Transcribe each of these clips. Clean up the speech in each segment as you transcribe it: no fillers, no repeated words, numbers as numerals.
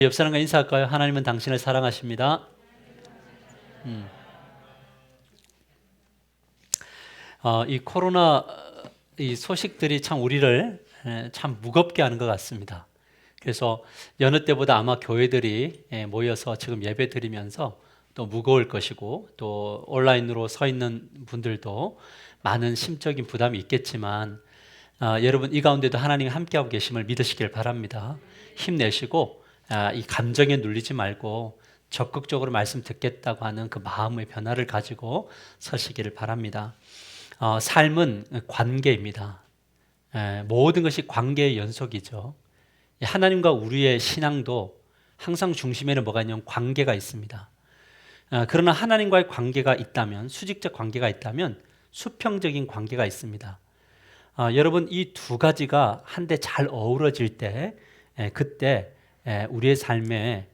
옆 사람과 인사할까요? 하나님은 당신을 사랑하십니다. 이 코로나 이 소식들이 참 우리를 참 무겁게 하는 것 같습니다. 그래서 여느 때보다 아마 교회들이 모여서 지금 예배 드리면서 또 무거울 것이고, 또 온라인으로 서 있는 분들도 많은 심적인 부담이 있겠지만, 여러분 이 가운데도 하나님이 함께하고 계심을 믿으시길 바랍니다. 힘내시고 이 감정에 눌리지 말고 적극적으로 말씀 듣겠다고 하는 그 마음의 변화를 가지고 서시기를 바랍니다. 삶은 관계입니다. 모든 것이 관계의 연속이죠. 하나님과 우리의 신앙도 항상 중심에는 뭐가 있냐면 관계가 있습니다. 그러나 하나님과의 관계가 있다면, 수직적 관계가 있다면 수평적인 관계가 있습니다. 여러분 이 두 가지가 한데 잘 어우러질 때, 그때 우리의 삶에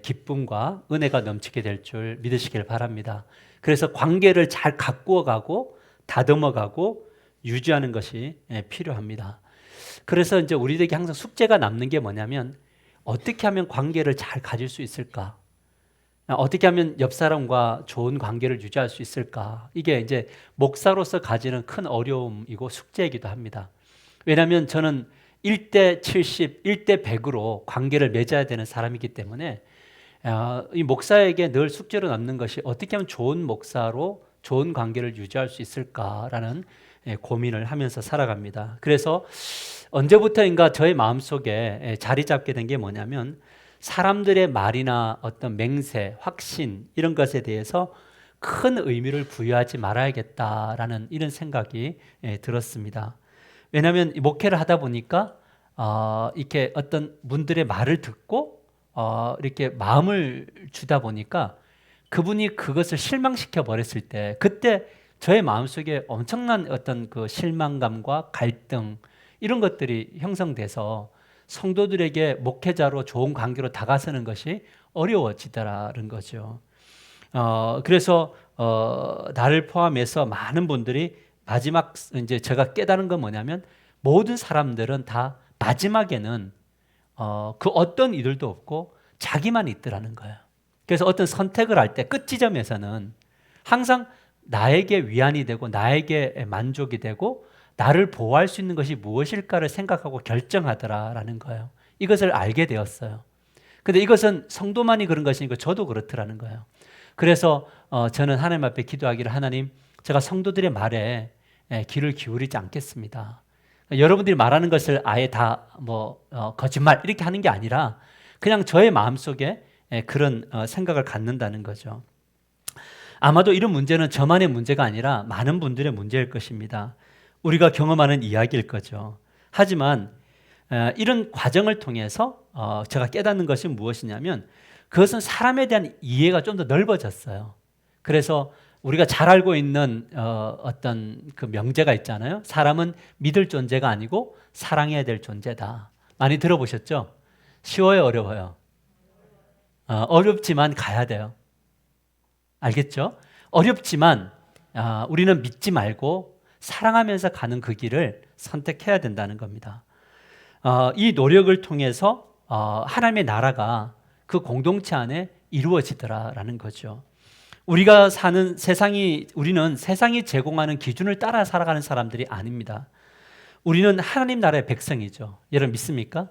기쁨과 은혜가 넘치게 될 줄 믿으시길 바랍니다. 그래서 관계를 잘 가꾸어가고 다듬어가고 유지하는 것이 필요합니다. 그래서 이제 우리에게 항상 숙제가 남는 게 뭐냐면, 어떻게 하면 관계를 잘 가질 수 있을까? 어떻게 하면 옆 사람과 좋은 관계를 유지할 수 있을까? 이게 이제 목사로서 가지는 큰 어려움이고 숙제이기도 합니다. 왜냐하면 저는 1대 70, 1대 100으로 관계를 맺어야 되는 사람이기 때문에 이 목사에게 늘 숙제로 남는 것이 어떻게 하면 좋은 목사로 좋은 관계를 유지할 수 있을까라는 고민을 하면서 살아갑니다. 그래서 언제부터인가 저의 마음속에 자리 잡게 된 게 뭐냐면, 사람들의 말이나 어떤 맹세, 확신 이런 것에 대해서 큰 의미를 부여하지 말아야겠다라는 이런 생각이 들었습니다. 왜냐하면 목회를 하다 보니까 이렇게 어떤 분들의 말을 듣고 이렇게 마음을 주다 보니까 그분이 그것을 실망시켜 버렸을 때, 그때 저의 마음속에 엄청난 어떤 그 실망감과 갈등 이런 것들이 형성돼서 성도들에게 목회자로 좋은 관계로 다가서는 것이 어려워지더라는 거죠. 그래서 나를 포함해서 많은 분들이 마지막 이제 제가 깨달은 건 뭐냐면, 모든 사람들은 다 마지막에는 그 어떤 이들도 없고 자기만 있더라는 거예요. 그래서 어떤 선택을 할 때 끝 지점에서는 항상 나에게 위안이 되고 나에게 만족이 되고 나를 보호할 수 있는 것이 무엇일까를 생각하고 결정하더라라는 거예요. 이것을 알게 되었어요. 근데 이것은 성도만이 그런 것이 아니고 저도 그렇더라는 거예요. 그래서 저는 하나님 앞에 기도하기를, 하나님, 제가 성도들의 말에 귀를 기울이지 않겠습니다. 여러분들이 말하는 것을 아예 다 거짓말 이렇게 하는 게 아니라 그냥 저의 마음속에 그런 생각을 갖는다는 거죠. 아마도 이런 문제는 저만의 문제가 아니라 많은 분들의 문제일 것입니다. 우리가 경험하는 이야기일 거죠. 하지만 이런 과정을 통해서 제가 깨닫는 것이 무엇이냐면, 그것은 사람에 대한 이해가 좀 더 넓어졌어요. 그래서 우리가 잘 알고 있는 어떤 그 명제가 있잖아요. 사람은 믿을 존재가 아니고 사랑해야 될 존재다. 많이 들어보셨죠? 쉬워요, 어려워요? 어렵지만 가야 돼요. 알겠죠? 어렵지만 우리는 믿지 말고 사랑하면서 가는 그 길을 선택해야 된다는 겁니다. 이 노력을 통해서 하나님의 나라가 그 공동체 안에 이루어지더라라는 거죠. 우리가 사는 우리는 세상이 제공하는 기준을 따라 살아가는 사람들이 아닙니다. 우리는 하나님 나라의 백성이죠. 여러분 믿습니까?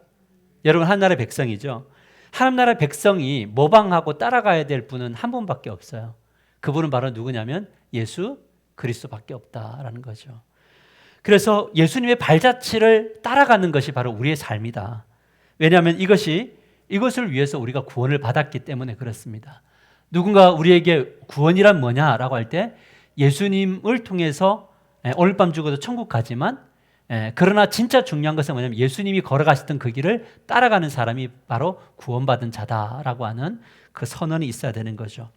여러분 하나님 나라의 백성이죠. 하나님 나라의 백성이 모방하고 따라가야 될 분은 한 분밖에 없어요. 그분은 바로 누구냐면 예수 그리스도밖에 없다라는 거죠. 그래서 예수님의 발자취를 따라가는 것이 바로 우리의 삶이다. 왜냐하면 이것을 위해서 우리가 구원을 받았기 때문에 그렇습니다. 누군가 우리에게 구원이란 뭐냐라고 할 때, 예수님을 통해서 오늘 밤 죽어도 천국 가지만, 그러나 진짜 중요한 것은 뭐냐면 예수님이 걸어가셨던 그 길을 따라가는 사람이 바로 구원받은 자다라고 하는 그 선언이 있어야 되는 거죠.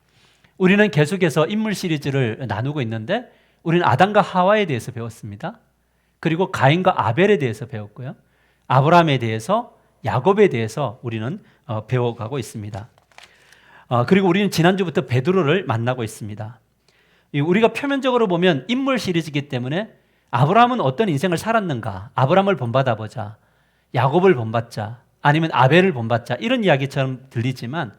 우리는 계속해서 인물 시리즈를 나누고 있는데, 우리는 아담과 하와에 대해서 배웠습니다. 그리고 가인과 아벨에 대해서 배웠고요. 아브라함에 대해서, 야곱에 대해서 우리는 배워가고 있습니다. 그리고 우리는 지난주부터 베드로를 만나고 있습니다. 우리가 표면적으로 보면 인물 시리즈이기 때문에 아브라함은 어떤 인생을 살았는가? 아브라함을 본받아 보자. 야곱을 본받자. 아니면 아벨을 본받자 이런 이야기처럼 들리지만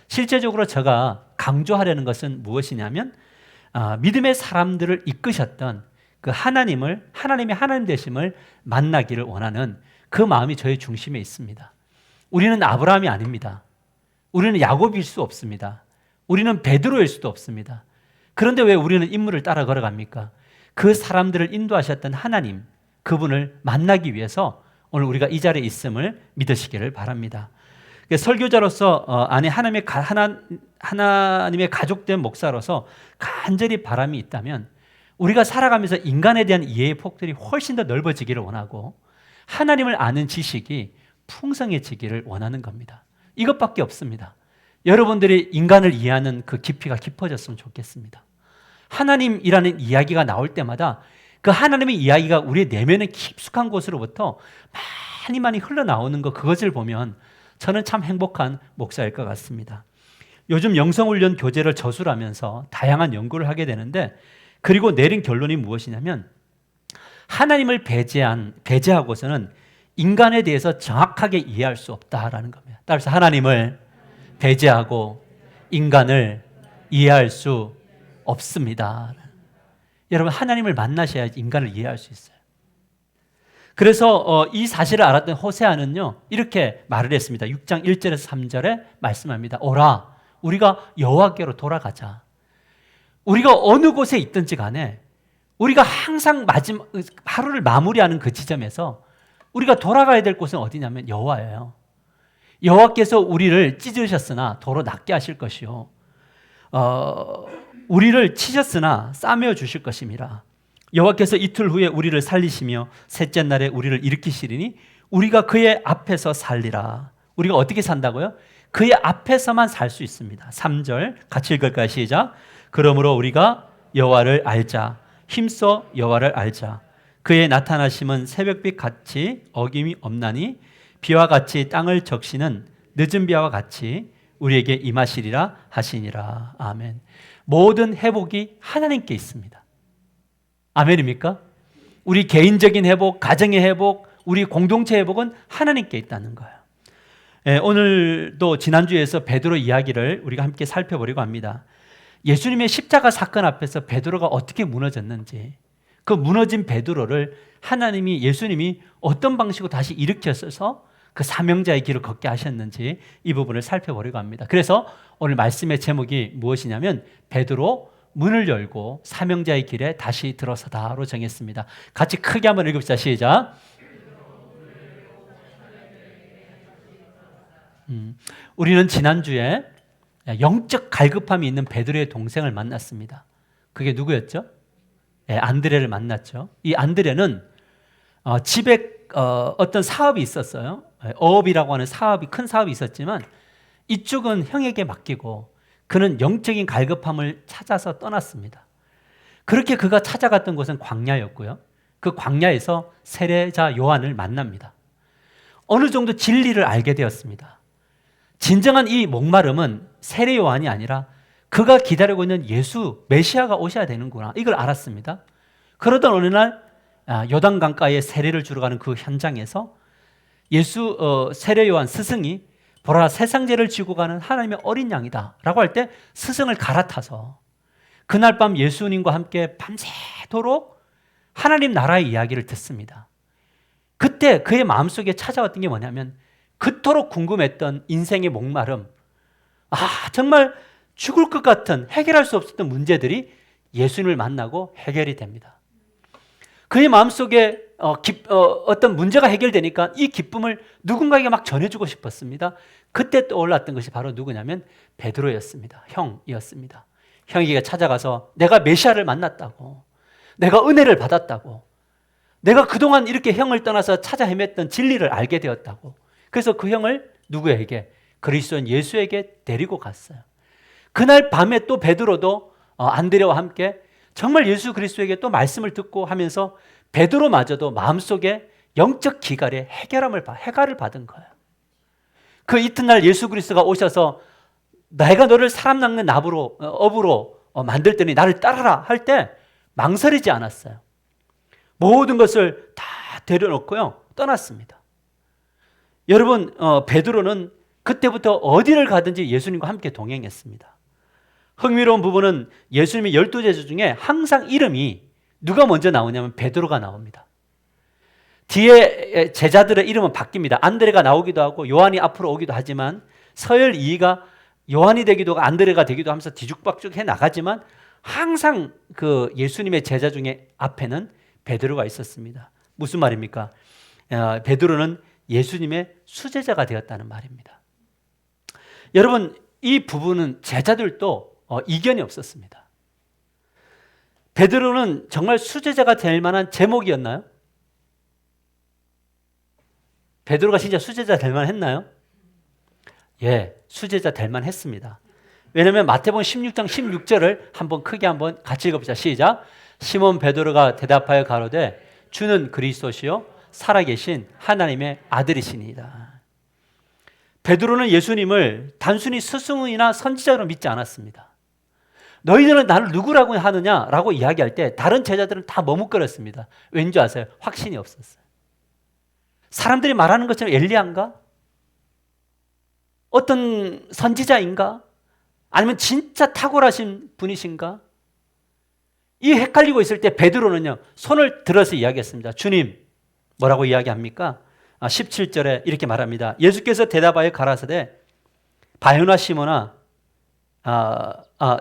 실제적으로 제가 강조하려는 것은 무엇이냐면 믿음의 사람들을 이끄셨던 그 하나님의 하나님 되심을 만나기를 원하는 그 마음이 저의 중심에 있습니다. 우리는 아브라함이 아닙니다. 우리는 야곱일 수 없습니다. 우리는 베드로일 수도 없습니다. 그런데 왜 우리는 인물을 따라 걸어갑니까? 그 사람들을 인도하셨던 하나님, 그분을 만나기 위해서 오늘 우리가 이 자리에 있음을 믿으시기를 바랍니다. 설교자로서 안에 하나님의 가족된 목사로서 간절히 바람이 있다면 우리가 살아가면서 인간에 대한 이해의 폭들이 훨씬 더 넓어지기를 원하고 하나님을 아는 지식이 풍성해지기를 원하는 겁니다. 이것밖에 없습니다. 여러분들이 인간을 이해하는 그 깊이가 깊어졌으면 좋겠습니다. 하나님이라는 이야기가 나올 때마다 그 하나님의 이야기가 우리의 내면의 깊숙한 곳으로부터 많이 흘러나오는 그것을 보면 저는 참 행복한 목사일 것 같습니다. 요즘 영성훈련 교재를 저술하면서 다양한 연구를 하게 되는데 그리고 내린 결론이 무엇이냐면 하나님을 배제하고서는 인간에 대해서 정확하게 이해할 수 없다라는 겁니다. 따라서 하나님을 배제하고 인간을 이해할 수 없습니다. 여러분 하나님을 만나셔야 인간을 이해할 수 있어요. 그래서 이 사실을 알았던 호세아는요 이렇게 말을 했습니다. 6장 1절에서 3절에 말씀합니다. 오라 우리가 여호와께로 돌아가자. 우리가 어느 곳에 있든지 간에 우리가 항상 마지막 하루를 마무리하는 그 지점에서 우리가 돌아가야 될 곳은 어디냐면 여호와예요. 여호와께서 우리를 찢으셨으나 도로 낫게 하실 것이요 우리를 치셨으나 싸매어 주실 것임이라. 여호와께서 이틀 후에 우리를 살리시며 셋째 날에 우리를 일으키시리니 우리가 그의 앞에서 살리라. 우리가 어떻게 산다고요? 그의 앞에서만 살 수 있습니다. 3절 같이 읽을까요? 시작. 그러므로 우리가 여호와를 알자. 힘써 여호와를 알자. 그의 나타나심은 새벽빛 같이 어김이 없나니 비와 같이 땅을 적시는 늦은 비와 같이 우리에게 임하시리라 하시니라. 아멘. 모든 회복이 하나님께 있습니다. 아멘입니까? 우리 개인적인 회복, 가정의 회복, 우리 공동체 회복은 하나님께 있다는 거예요. 오늘도 지난주에서 베드로 이야기를 우리가 함께 살펴보려고 합니다. 예수님의 십자가 사건 앞에서 베드로가 어떻게 무너졌는지, 그 무너진 베드로를 예수님이 어떤 방식으로 다시 일으켜서 그 사명자의 길을 걷게 하셨는지 이 부분을 살펴보려고 합니다. 그래서 오늘 말씀의 제목이 무엇이냐면 베드로 문을 열고 사명자의 길에 다시 들어서다로 정했습니다. 같이 크게 한번 읽읍시다. 시작. 우리는 지난주에 영적 갈급함이 있는 베드로의 동생을 만났습니다. 그게 누구였죠? 안드레를 만났죠. 이 안드레는 집에 어떤 사업이 있었어요. 어업이라고 하는 큰 사업이 있었지만 이쪽은 형에게 맡기고 그는 영적인 갈급함을 찾아서 떠났습니다. 그렇게 그가 찾아갔던 곳은 광야였고요. 그 광야에서 세례자 요한을 만납니다. 어느 정도 진리를 알게 되었습니다. 진정한 이 목마름은 세례 요한이 아니라 그가 기다리고 있는 예수 메시아가 오셔야 되는구나, 이걸 알았습니다. 그러던 어느 날 요단강가에 세례를 주러 가는 그 현장에서 세례 요한 스승이 보라 세상 죄를 지고 가는 하나님의 어린 양이다 라고 할 때 스승을 갈아타서 그날 밤 예수님과 함께 밤새도록 하나님 나라의 이야기를 듣습니다. 그때 그의 마음속에 찾아왔던 게 뭐냐면 그토록 궁금했던 인생의 목마름, 정말 죽을 것 같은 해결할 수 없었던 문제들이 예수님을 만나고 해결이 됩니다. 그의 마음속에 어떤 문제가 해결되니까 이 기쁨을 누군가에게 막 전해주고 싶었습니다. 그때 떠올랐던 것이 바로 누구냐면 베드로였습니다. 형이었습니다. 형에게 찾아가서 내가 메시아를 만났다고, 내가 은혜를 받았다고, 내가 그동안 이렇게 형을 떠나서 찾아 헤맸던 진리를 알게 되었다고. 그래서 그 형을 누구에게? 그리스도인 예수에게 데리고 갔어요. 그날 밤에 또 베드로도 안드레와 함께 정말 예수 그리스도에게 또 말씀을 듣고 하면서 베드로마저도 마음속에 영적 기갈에 해갈을 받은 거예요. 그 이튿날 예수 그리스도가 오셔서 내가 너를 사람 낚는 업으로 만들 테니 나를 따라라 할 때 망설이지 않았어요. 모든 것을 다 데려놓고요 떠났습니다. 여러분 베드로는 그때부터 어디를 가든지 예수님과 함께 동행했습니다. 흥미로운 부분은 예수님의 12제자 중에 항상 이름이 누가 먼저 나오냐면 베드로가 나옵니다. 뒤에 제자들의 이름은 바뀝니다. 안드레가 나오기도 하고 요한이 앞으로 오기도 하지만 서열 2위가 요한이 되기도 하고 안드레가 되기도 하면서 뒤죽박죽 해 나가지만 항상 그 예수님의 제자 중에 앞에는 베드로가 있었습니다. 무슨 말입니까? 베드로는 예수님의 수제자가 되었다는 말입니다. 여러분, 이 부분은 제자들도 이견이 없었습니다. 베드로는 정말 수제자가 될 만한 제목이었나요? 베드로가 진짜 수제자 될 만했나요? 예, 수제자 될 만했습니다. 왜냐하면 마태복음 16장 16절을 한번 크게 한번 같이 읽어보자. 시작. 시몬 베드로가 대답하여 가로되 주는 그리스도시요 살아계신 하나님의 아들이시니이다. 베드로는 예수님을 단순히 스승이나 선지자로 믿지 않았습니다. 너희들은 나를 누구라고 하느냐라고 이야기할 때 다른 제자들은 다 머뭇거렸습니다. 왠지 아세요? 확신이 없었어요. 사람들이 말하는 것처럼 엘리야인가? 어떤 선지자인가? 아니면 진짜 탁월하신 분이신가? 이 헷갈리고 있을 때 베드로는요 손을 들어서 이야기했습니다. 주님, 뭐라고 이야기합니까? 17절에 이렇게 말합니다. 예수께서 대답하여 가라사대 바요나 시몬아,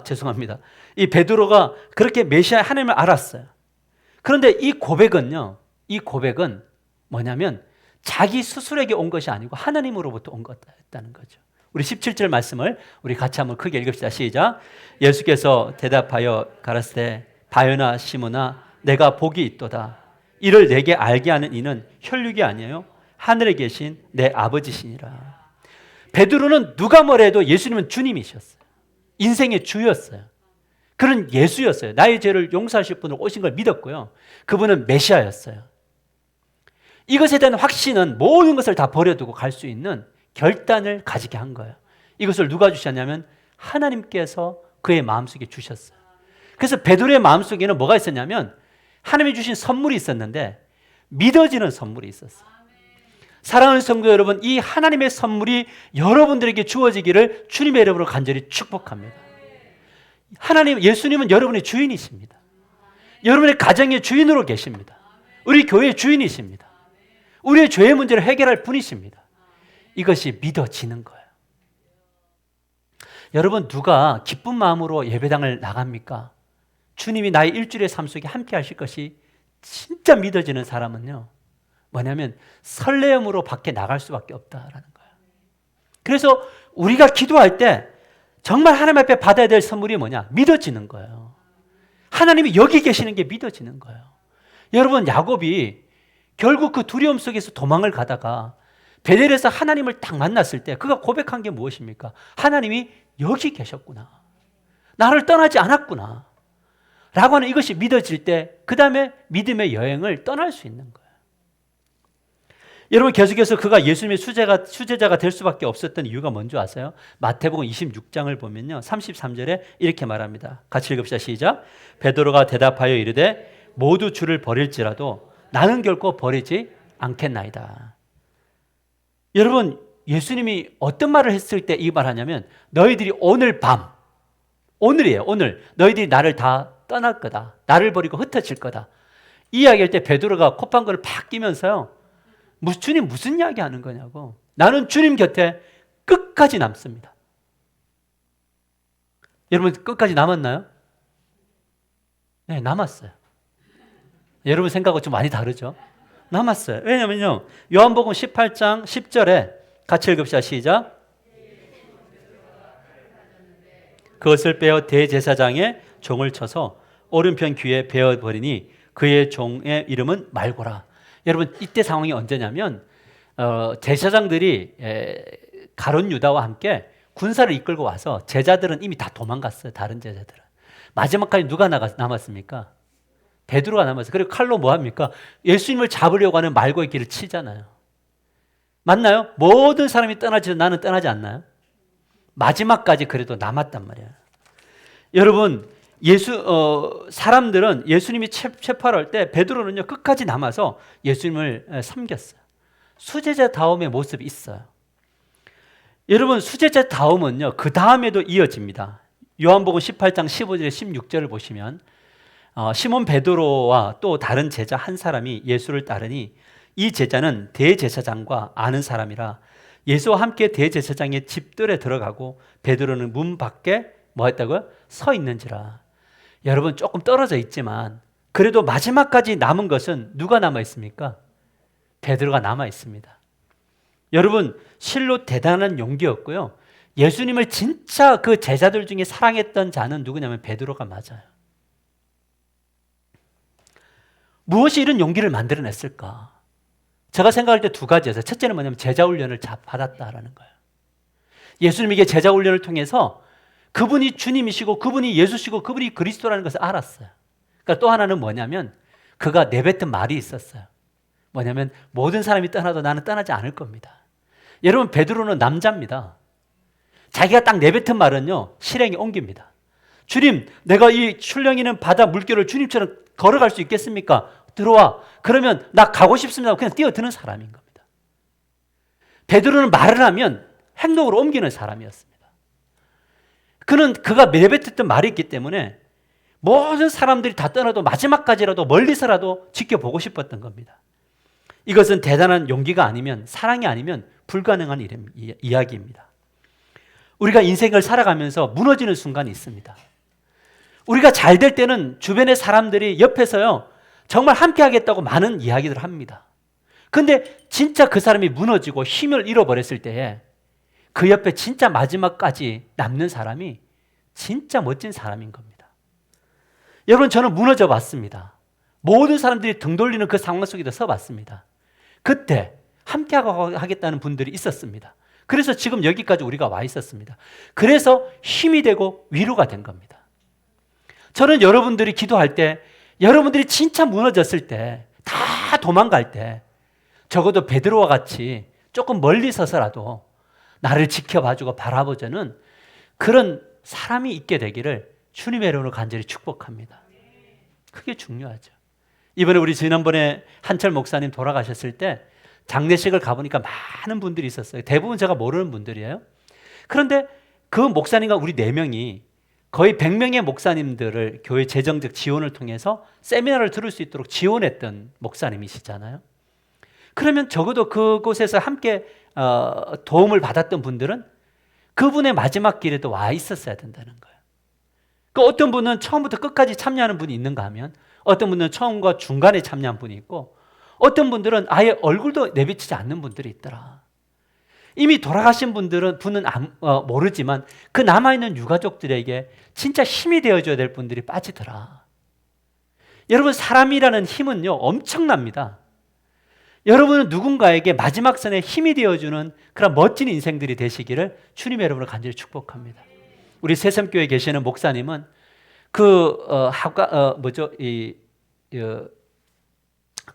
죄송합니다. 이 베드로가 그렇게 메시아 하나님을 알았어요. 그런데 이 고백은 뭐냐면 자기 스스로에게 온 것이 아니고 하나님으로부터 온 것이었다는 거죠. 우리 17절 말씀을 우리 같이 한번 크게 읽읍시다. 시작. 예수께서 대답하여 가라사대 바요나 시몬아, 내가 복이 있도다. 이를 내게 알게 하는 이는 혈육이 아니에요 하늘에 계신 내 아버지시니라. 베드로는 누가 뭐래도 예수님은 주님이셨어요. 인생의 주였어요. 그는 예수였어요. 나의 죄를 용서하실 분으로 오신 걸 믿었고요. 그분은 메시아였어요. 이것에 대한 확신은 모든 것을 다 버려두고 갈 수 있는 결단을 가지게 한 거예요. 이것을 누가 주셨냐면 하나님께서 그의 마음속에 주셨어요. 그래서 베드로의 마음속에는 뭐가 있었냐면 하나님이 주신 선물이 있었는데 믿어지는 선물이 있었어요. 사랑하는 성도 여러분, 이 하나님의 선물이 여러분들에게 주어지기를 주님의 이름으로 간절히 축복합니다. 하나님, 예수님은 여러분의 주인이십니다. 여러분의 가정의 주인으로 계십니다. 우리 교회의 주인이십니다. 우리의 죄의 문제를 해결할 분이십니다. 이것이 믿어지는 거예요. 여러분, 누가 기쁜 마음으로 예배당을 나갑니까? 주님이 나의 일주일의 삶 속에 함께 하실 것이 진짜 믿어지는 사람은요, 뭐냐면 설레음으로 밖에 나갈 수밖에 없다라는 거예요. 그래서 우리가 기도할 때 정말 하나님 앞에 받아야 될 선물이 뭐냐? 믿어지는 거예요. 하나님이 여기 계시는 게 믿어지는 거예요. 여러분, 야곱이 결국 그 두려움 속에서 도망을 가다가 베델에서 하나님을 딱 만났을 때 그가 고백한 게 무엇입니까? 하나님이 여기 계셨구나. 나를 떠나지 않았구나. 라고 하는 이것이 믿어질 때 그 다음에 믿음의 여행을 떠날 수 있는 거예요. 여러분, 계속해서 그가 예수님의 수제자가 될 수밖에 없었던 이유가 뭔지 아세요? 마태복음 26장을 보면요 33절에 이렇게 말합니다. 같이 읽읍시다. 시작. 베드로가 대답하여 이르되 모두 주를 버릴지라도 나는 결코 버리지 않겠나이다. 여러분, 예수님이 어떤 말을 했을 때 이 말하냐면 너희들이 오늘 밤, 오늘이에요. 오늘 너희들이 나를 다 떠날 거다. 나를 버리고 흩어질 거다. 이 이야기할 때 베드로가 콧방귀를 팍 끼면서요, 주님 무슨 이야기 하는 거냐고. 나는 주님 곁에 끝까지 남습니다. 여러분, 끝까지 남았나요? 네, 남았어요. 여러분 생각하고 좀 많이 다르죠? 남았어요. 왜냐면요, 요한복음 18장 10절에 같이 읽읍시다. 시작. 그것을 빼어 대제사장의 종을 쳐서 오른편 귀에 베어버리니 그의 종의 이름은 말고라. 여러분, 이때 상황이 언제냐면 제사장들이 가룟 유다와 함께 군사를 이끌고 와서 제자들은 이미 다 도망갔어요. 다른 제자들은. 마지막까지 누가 남았습니까? 베드로가 남았어요. 그리고 칼로 뭐 합니까? 예수님을 잡으려고 하는 말고의 길을 치잖아요. 맞나요? 모든 사람이 떠나지 나는 떠나지 않나요? 마지막까지 그래도 남았단 말이에요. 여러분, 사람들은 예수님이 체포할 때 베드로는요 끝까지 남아서 예수님을 섬겼어요. 수제자다움의 모습이 있어요. 여러분, 수제자다움은요, 그 다음에도 이어집니다. 요한복음 18장 15절에 16절을 보시면 시몬 베드로와 또 다른 제자 한 사람이 예수를 따르니 이 제자는 대제사장과 아는 사람이라 예수와 함께 대제사장의 집들에 들어가고 베드로는 문 밖에 뭐 했다고요? 서 있는지라. 여러분, 조금 떨어져 있지만 그래도 마지막까지 남은 것은 누가 남아 있습니까? 베드로가 남아 있습니다. 여러분, 실로 대단한 용기였고요. 예수님을 진짜 그 제자들 중에 사랑했던 자는 누구냐면 베드로가 맞아요. 무엇이 이런 용기를 만들어냈을까? 제가 생각할 때 두 가지였어요. 첫째는 뭐냐면 제자 훈련을 받았다라는 거예요. 예수님에게 제자 훈련을 통해서 그분이 주님이시고 그분이 예수시고 그분이 그리스도라는 것을 알았어요. 그러니까 또 하나는 뭐냐면 그가 내뱉은 말이 있었어요. 뭐냐면 모든 사람이 떠나도 나는 떠나지 않을 겁니다. 여러분, 베드로는 남자입니다. 자기가 딱 내뱉은 말은요, 실행에 옮깁니다. 주님, 내가 이 출렁이는 바다 물결을 주님처럼 걸어갈 수 있겠습니까? 들어와. 그러면 나 가고 싶습니다. 그냥 뛰어드는 사람인 겁니다. 베드로는 말을 하면 행동으로 옮기는 사람이었습니다. 그가 내뱉었던 말이 있기 때문에 모든 사람들이 다 떠나도 마지막까지라도 멀리서라도 지켜보고 싶었던 겁니다. 이것은 대단한 용기가 아니면, 사랑이 아니면 불가능한 이야기입니다. 우리가 인생을 살아가면서 무너지는 순간이 있습니다. 우리가 잘 될 때는 주변의 사람들이 옆에서요, 정말 함께 하겠다고 많은 이야기들을 합니다. 근데 진짜 그 사람이 무너지고 힘을 잃어버렸을 때에 그 옆에 진짜 마지막까지 남는 사람이 진짜 멋진 사람인 겁니다. 여러분, 저는 무너져 봤습니다. 모든 사람들이 등 돌리는 그 상황 속에서 서봤습니다. 그때 함께 하겠다는 분들이 있었습니다. 그래서 지금 여기까지 우리가 와 있었습니다. 그래서 힘이 되고 위로가 된 겁니다. 저는 여러분들이 기도할 때, 여러분들이 진짜 무너졌을 때, 다 도망갈 때 적어도 베드로와 같이 조금 멀리 서서라도 나를 지켜봐주고 바라보자는 그런 사람이 있게 되기를 주님의 이름으로 간절히 축복합니다. 그게 중요하죠. 이번에 우리 지난번에 한철 목사님 돌아가셨을 때 장례식을 가보니까 많은 분들이 있었어요. 대부분 제가 모르는 분들이에요. 그런데 그 목사님과 우리 4명이 거의 100명의 목사님들을 교회 재정적 지원을 통해서 세미나를 들을 수 있도록 지원했던 목사님이시잖아요. 그러면 적어도 그곳에서 함께 도움을 받았던 분들은 그분의 마지막 길에도 와 있었어야 된다는 거예요. 그 어떤 분은 처음부터 끝까지 참여하는 분이 있는가 하면 어떤 분은 처음과 중간에 참여한 분이 있고 어떤 분들은 아예 얼굴도 내비치지 않는 분들이 있더라. 이미 돌아가신 분은 모르지만 그 남아있는 유가족들에게 진짜 힘이 되어줘야 될 분들이 빠지더라. 여러분, 사람이라는 힘은요, 엄청납니다. 여러분은 누군가에게 마지막 선에 힘이 되어주는 그런 멋진 인생들이 되시기를 주님의 이름으로 간절히 축복합니다. 우리 새섬교회에 계시는 목사님은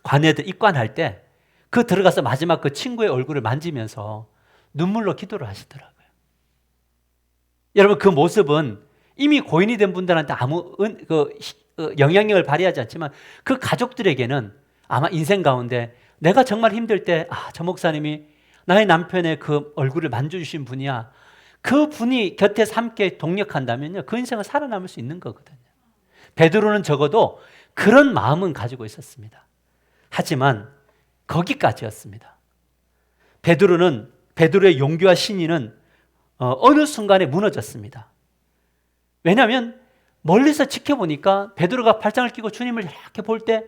관에들 입관할 때 그 들어가서 마지막 그 친구의 얼굴을 만지면서 눈물로 기도를 하시더라고요. 여러분, 그 모습은 이미 고인이 된 분들한테 아무 영향력을 발휘하지 않지만 그 가족들에게는 아마 인생 가운데 내가 정말 힘들 때 저 목사님이 나의 남편의 그 얼굴을 만져주신 분이야. 그 분이 곁에서 함께 동력한다면요, 그 인생은 살아남을 수 있는 거거든요. 베드로는 적어도 그런 마음은 가지고 있었습니다. 하지만 거기까지였습니다. 베드로의 용기와 신의는 어느 순간에 무너졌습니다. 왜냐하면 멀리서 지켜보니까 베드로가 팔짱을 끼고 주님을 이렇게 볼 때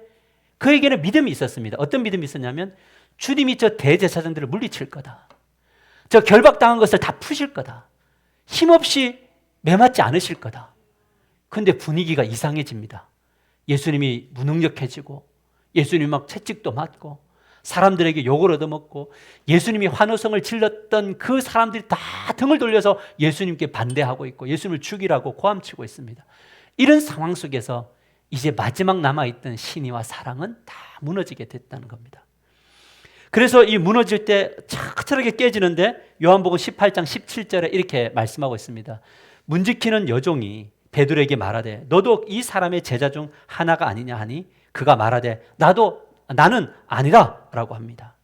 그에게는 믿음이 있었습니다. 어떤 믿음이 있었냐면 주님이 저 대제사장들을 물리칠 거다. 저 결박당한 것을 다 푸실 거다. 힘없이 매맞지 않으실 거다. 그런데 분위기가 이상해집니다. 예수님이 무능력해지고 예수님이 막 채찍도 맞고 사람들에게 욕을 얻어먹고 예수님이 환호성을 질렀던 그 사람들이 다 등을 돌려서 예수님께 반대하고 있고 예수님을 죽이라고 고함치고 있습니다. 이런 상황 속에서 이제 마지막 남아있던 신의와 사랑은 다 무너지게 됐다는 겁니다. 그래서 이 무너질 때 차곡차곡하게 깨지는데 요한복음 18장 17절에 이렇게 말씀하고 있습니다. 문지키는 여종이 베드로에게 말하되 너도 이 사람의 제자 중 하나가 아니냐 하니 그가 말하되 나는 아니라 라고 합니다.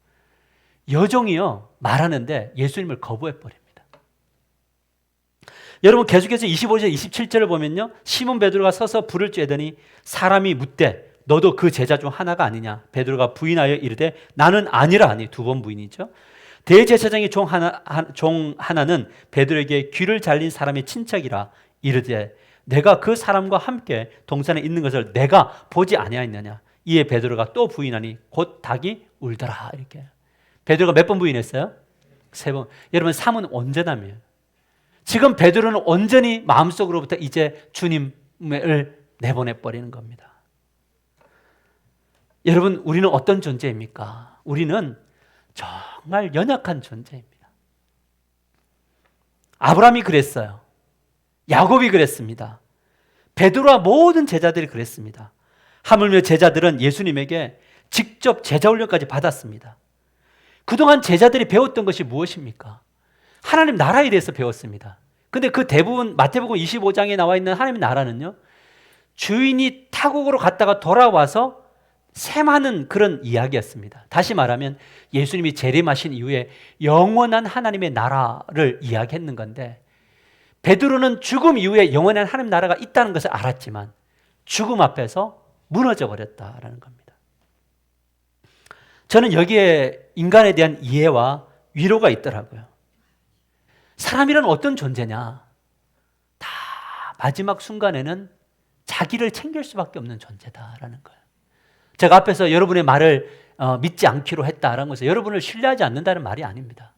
여종이요 말하는데 예수님을 거부해 버립니다. 여러분 계속해서 25절 27절을 보면요, 시몬 베드로가 서서 불을 쬐더니 사람이 묻되 너도 그 제자 중 하나가 아니냐? 베드로가 부인하여 이르되 나는 아니라 하니. 두 번 부인이죠. 대제사장의 종 하나는 베드로에게 귀를 잘린 사람의 친척이라 이르되 내가 그 사람과 함께 동산에 있는 것을 내가 보지 아니하였느냐? 이에 베드로가 또 부인하니 곧 닭이 울더라. 이렇게. 베드로가 몇 번 부인했어요? 3번. 여러분, 3은 온전함이에요. 지금 베드로는 온전히 마음속으로부터 이제 주님을 내보내버리는 겁니다. 여러분, 우리는 어떤 존재입니까? 우리는 정말 연약한 존재입니다. 아브라함이 그랬어요. 야곱이 그랬습니다. 베드로와 모든 제자들이 그랬습니다. 하물며 제자들은 예수님에게 직접 제자 훈련까지 받았습니다. 그동안 제자들이 배웠던 것이 무엇입니까? 하나님 나라에 대해서 배웠습니다. 근데 그 대부분 마태복음 25장에 나와 있는 하나님의 나라는요, 주인이 타국으로 갔다가 돌아와서 셈하는 그런 이야기였습니다. 다시 말하면 예수님이 재림하신 이후에 영원한 하나님의 나라를 이야기했는 건데, 베드로는 죽음 이후에 영원한 하나님 나라가 있다는 것을 알았지만 죽음 앞에서 무너져 버렸다라는 겁니다. 저는 여기에 인간에 대한 이해와 위로가 있더라고요. 사람이란 어떤 존재냐? 다 마지막 순간에는 자기를 챙길 수밖에 없는 존재다라는 거예요. 제가 앞에서 여러분의 말을 믿지 않기로 했다라는 것은 여러분을 신뢰하지 않는다는 말이 아닙니다.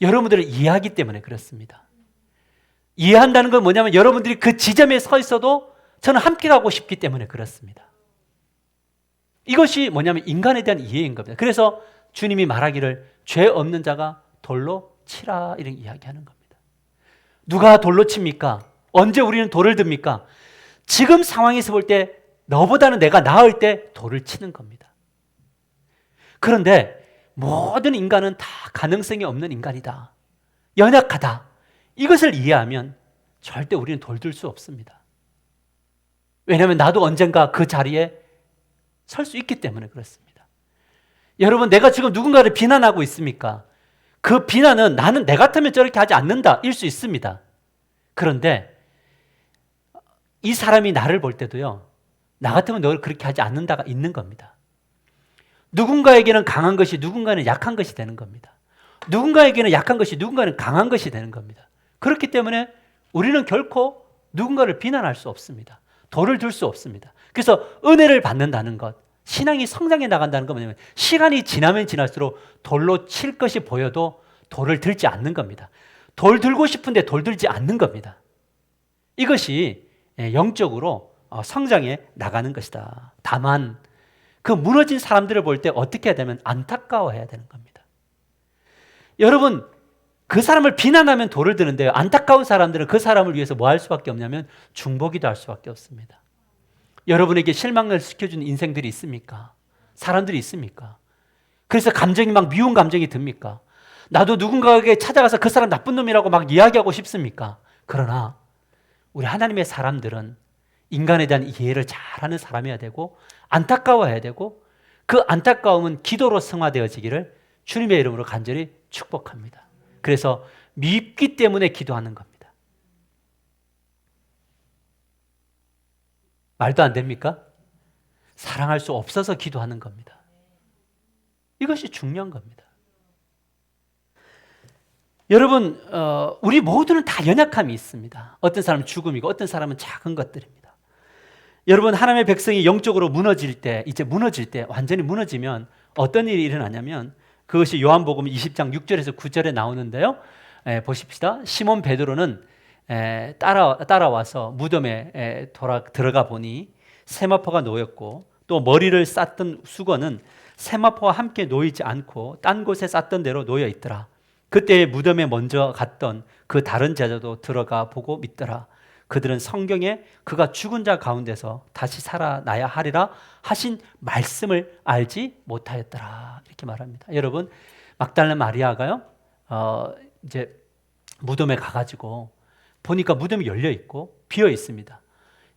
여러분들을 이해하기 때문에 그렇습니다. 이해한다는 건 뭐냐면 여러분들이 그 지점에 서 있어도 저는 함께 가고 싶기 때문에 그렇습니다. 이것이 뭐냐면 인간에 대한 이해인 겁니다. 그래서 주님이 말하기를 죄 없는 자가 돌로 치라 이런 이야기하는 겁니다. 누가 돌로 칩니까? 언제 우리는 돌을 듭니까? 지금 상황에서 볼 때 너보다는 내가 나을 때 돌을 치는 겁니다. 그런데 모든 인간은 다 가능성이 없는 인간이다. 연약하다. 이것을 이해하면 절대 우리는 돌들 수 없습니다. 왜냐하면 나도 언젠가 그 자리에 설 수 있기 때문에 그렇습니다. 여러분, 내가 지금 누군가를 비난하고 있습니까? 그 비난은 나는 내 같으면 저렇게 하지 않는다 일 수 있습니다. 그런데 이 사람이 나를 볼 때도요, 나 같으면 널 그렇게 하지 않는다가 있는 겁니다. 누군가에게는 강한 것이 누군가는 약한 것이 되는 겁니다. 누군가에게는 약한 것이 누군가는 강한 것이 되는 겁니다. 그렇기 때문에 우리는 결코 누군가를 비난할 수 없습니다. 돌을 들 수 없습니다. 그래서 은혜를 받는다는 것, 신앙이 성장해 나간다는 건 뭐냐면 시간이 지나면 지날수록 돌로 칠 것이 보여도 돌을 들지 않는 겁니다. 돌 들고 싶은데 돌 들지 않는 겁니다. 이것이 영적으로 성장해 나가는 것이다. 다만 그 무너진 사람들을 볼 때 어떻게 해야 되면 안타까워해야 되는 겁니다. 여러분, 그 사람을 비난하면 돌을 드는데요, 안타까운 사람들은 그 사람을 위해서 뭐 할 수밖에 없냐면 중보기도 할 수밖에 없습니다. 여러분에게 실망을 시켜주는 인생들이 있습니까? 사람들이 있습니까? 그래서 감정이 막 미운 감정이 듭니까? 나도 누군가에게 찾아가서 그 사람 나쁜 놈이라고 막 이야기하고 싶습니까? 그러나 우리 하나님의 사람들은 인간에 대한 이해를 잘하는 사람이어야 되고 안타까워해야 되고, 그 안타까움은 기도로 승화되어지기를 주님의 이름으로 간절히 축복합니다. 그래서 믿기 때문에 기도하는 겁니다. 말도 안 됩니까? 사랑할 수 없어서 기도하는 겁니다. 이것이 중요한 겁니다. 여러분, 우리 모두는 다 연약함이 있습니다. 어떤 사람은 죽음이고 어떤 사람은 작은 것들입니다. 여러분, 하나님의 백성이 영적으로 무너질 때, 완전히 무너지면 어떤 일이 일어나냐면 그것이 요한복음 20장 6절에서 9절에 나오는데요. 보십시다. 시몬 베드로는 따라와서 무덤에 들어가 보니 세마포가 놓였고 또 머리를 쌌던 수건은 세마포와 함께 놓이지 않고 딴 곳에 쌌던 대로 놓여 있더라. 그때 무덤에 먼저 갔던 그 다른 제자도 들어가 보고 믿더라. 그들은 성경에 그가 죽은 자 가운데서 다시 살아나야 하리라 하신 말씀을 알지 못하였더라. 이렇게 말합니다. 여러분, 막달라 마리아가요, 이제 무덤에 가가지고 보니까 무덤이 열려 있고 비어 있습니다.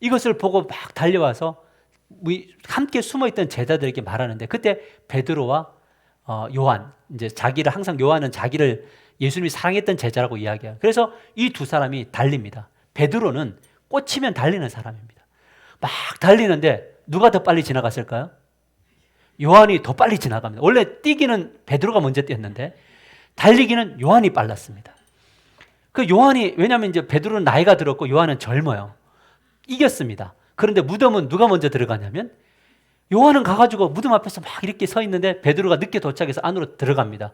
이것을 보고 막 달려와서 함께 숨어있던 제자들에게 말하는데, 그때 베드로와 요한, 이제 자기를 항상 요한은 자기를 예수님이 사랑했던 제자라고 이야기해요. 그래서 이 두 사람이 달립니다. 베드로는 꽂히면 달리는 사람입니다. 막 달리는데 누가 더 빨리 지나갔을까요? 요한이 더 빨리 지나갑니다. 원래 뛰기는 베드로가 먼저 뛰었는데 달리기는 요한이 빨랐습니다. 그 요한이, 왜냐하면 이제 베드로는 나이가 들었고 요한은 젊어요. 이겼습니다. 그런데 무덤은 누가 먼저 들어가냐면 요한은 가가지고 무덤 앞에서 막 이렇게 서 있는데 베드로가 늦게 도착해서 안으로 들어갑니다.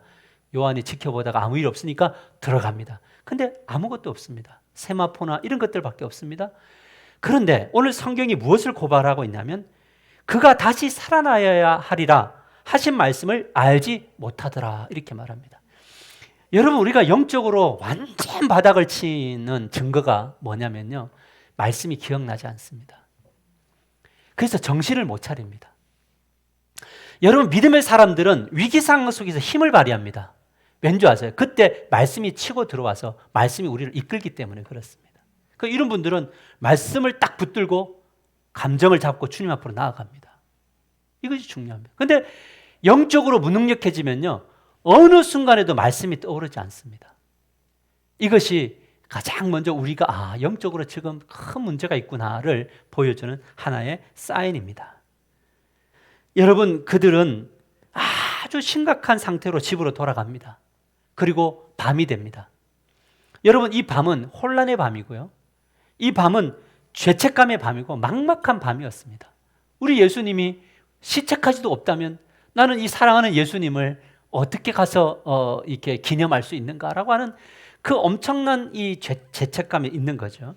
요한이 지켜보다가 아무 일 없으니까 들어갑니다. 근데 아무것도 없습니다. 세마포나 이런 것들밖에 없습니다. 그런데 오늘 성경이 무엇을 고발하고 있냐면 그가 다시 살아나야 하리라 하신 말씀을 알지 못하더라 이렇게 말합니다. 여러분, 우리가 영적으로 완전 바닥을 치는 증거가 뭐냐면요, 말씀이 기억나지 않습니다. 그래서 정신을 못 차립니다. 여러분, 믿음의 사람들은 위기 상황 속에서 힘을 발휘합니다. 왠지 아세요? 그때 말씀이 치고 들어와서 말씀이 우리를 이끌기 때문에 그렇습니다. 이런 분들은 말씀을 딱 붙들고 감정을 잡고 주님 앞으로 나아갑니다. 이것이 중요합니다. 그런데 영적으로 무능력해지면요, 어느 순간에도 말씀이 떠오르지 않습니다. 이것이 가장 먼저 우리가 영적으로 지금 큰 문제가 있구나를 보여주는 하나의 사인입니다. 여러분, 그들은 아주 심각한 상태로 집으로 돌아갑니다. 그리고 밤이 됩니다. 여러분, 이 밤은 혼란의 밤이고요, 이 밤은 죄책감의 밤이고 막막한 밤이었습니다. 우리 예수님이 시책하지도 없다면 나는 이 사랑하는 예수님을 어떻게 가서 이렇게 기념할 수 있는가라고 하는 그 엄청난 이 죄책감이 있는 거죠.